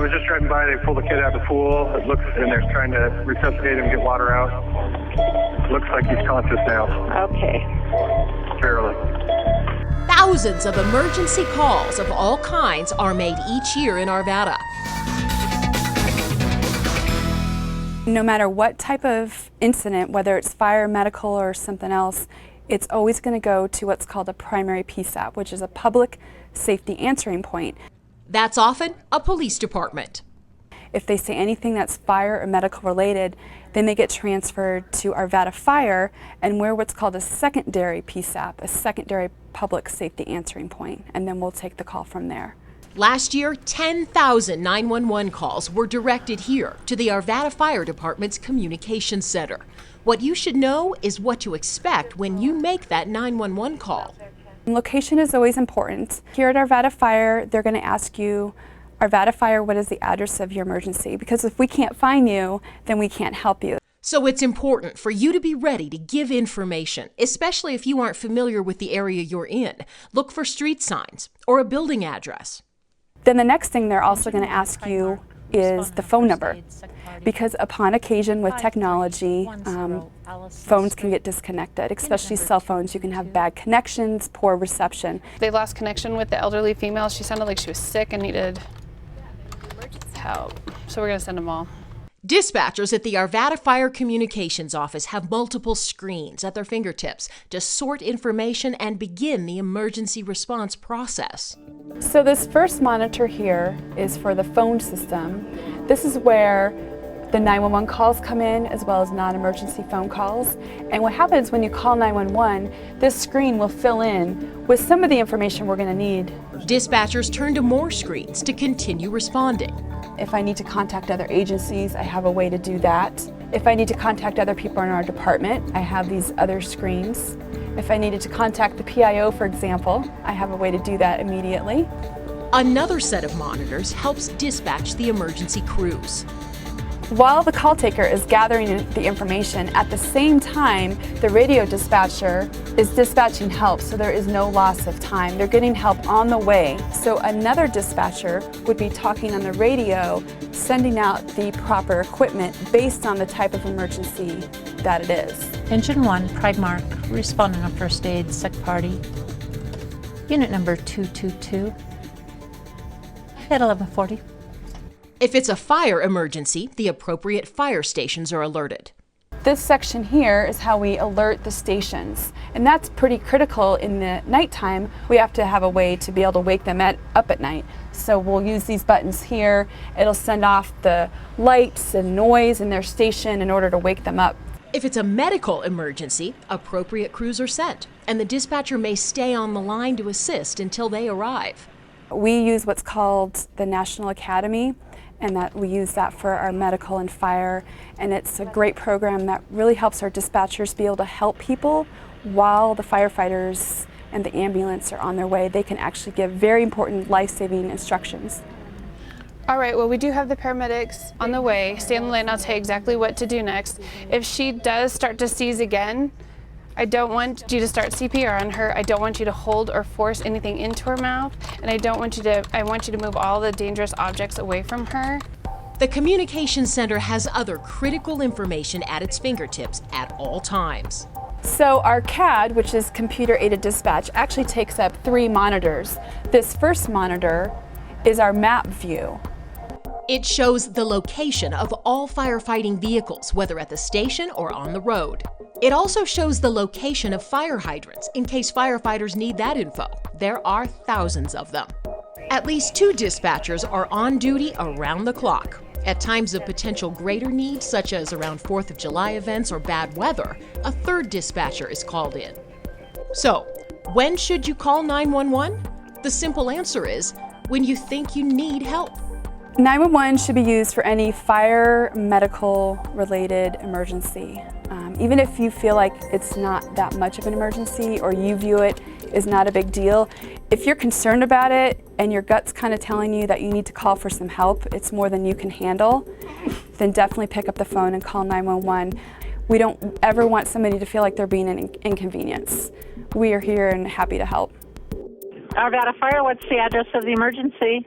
was just driving by. They pulled the kid out of the pool. It looks, and they're trying to resuscitate him, get water out. Looks like he's conscious now. Okay. Barely. Thousands of emergency calls of all kinds are made each year in Arvada. No matter what type of incident, whether it's fire, medical, or something else, it's always going to go to what's called a primary PSAP, which is a public safety answering point. That's often a police department. If they say anything that's fire or medical related, then they get transferred to Arvada Fire, and we're what's called a secondary PSAP, a secondary public safety answering point, and then we'll take the call from there. Last year, 10,000 911 calls were directed here to the Arvada Fire Department's Communications Center. What you should know is what to expect when you make that 911 call. Location is always important. Here at Arvada Fire, they're going to ask you, Arvada Fire, what is the address of your emergency? Because if we can't find you, then we can't help you. So it's important for you to be ready to give information, especially if you aren't familiar with the area you're in. Look for street signs or a building address. Then the next thing they're also going to ask you is the phone number, because upon occasion with technology, phones can get disconnected, especially cell phones. You can have bad connections, poor reception. They lost connection with the elderly female. She sounded like she was sick and needed help, so we're going to send them all. Dispatchers at the Arvada Fire Communications Office have multiple screens at their fingertips to sort information and begin the emergency response process. So this first monitor here is for the phone system. This is where the 911 calls come in, as well as non-emergency phone calls. And what happens when you call 911, this screen will fill in with some of the information we're going to need. Dispatchers turn to more screens to continue responding. If I need to contact other agencies, I have a way to do that. If I need to contact other people in our department, I have these other screens. If I needed to contact the PIO, for example, I have a way to do that immediately. Another set of monitors helps dispatch the emergency crews. While the call taker is gathering the information, at the same time, the radio dispatcher is dispatching help, so there is no loss of time. They're getting help on the way. So another dispatcher would be talking on the radio, sending out the proper equipment based on the type of emergency that it is. Engine 1, Pride Mark, responding on first aid, sick party. Unit number 222 at 11:40. If it's a fire emergency, the appropriate fire stations are alerted. This section here is how we alert the stations, and that's pretty critical in the nighttime. We have to have a way to be able to wake them up at night. So we'll use these buttons here. It'll send off the lights and noise in their station in order to wake them up. If it's a medical emergency, appropriate crews are sent, and the dispatcher may stay on the line to assist until they arrive. We use what's called the National Academy, and that we use that for our medical and fire, and it's a great program that really helps our dispatchers be able to help people while the firefighters and the ambulance are on their way. They can actually give very important life-saving instructions. All right, well, we do have the paramedics on the way. Stay on the line, I'll tell you exactly what to do next. If she does start to seize again, I don't want you to start CPR on her. I don't want you to hold or force anything into her mouth. And I want you to move all the dangerous objects away from her. The Communications Center has other critical information at its fingertips at all times. So our CAD, which is computer-aided dispatch, actually takes up 3 monitors. This first monitor is our map view. It shows the location of all firefighting vehicles, whether at the station or on the road. It also shows the location of fire hydrants in case firefighters need that info. There are thousands of them. At least 2 dispatchers are on duty around the clock. At times of potential greater need, such as around 4th of July events or bad weather, a 3rd dispatcher is called in. So, when should you call 911? The simple answer is when you think you need help. 911 should be used for any fire, medical related emergency. Even if you feel like it's not that much of an emergency or you view it as not a big deal, if you're concerned about it and your gut's kind of telling you that you need to call for some help, it's more than you can handle, then definitely pick up the phone and call 911. We don't ever want somebody to feel like they're being an inconvenience. We are here and happy to help. Arvada Fire, what's the address of the emergency?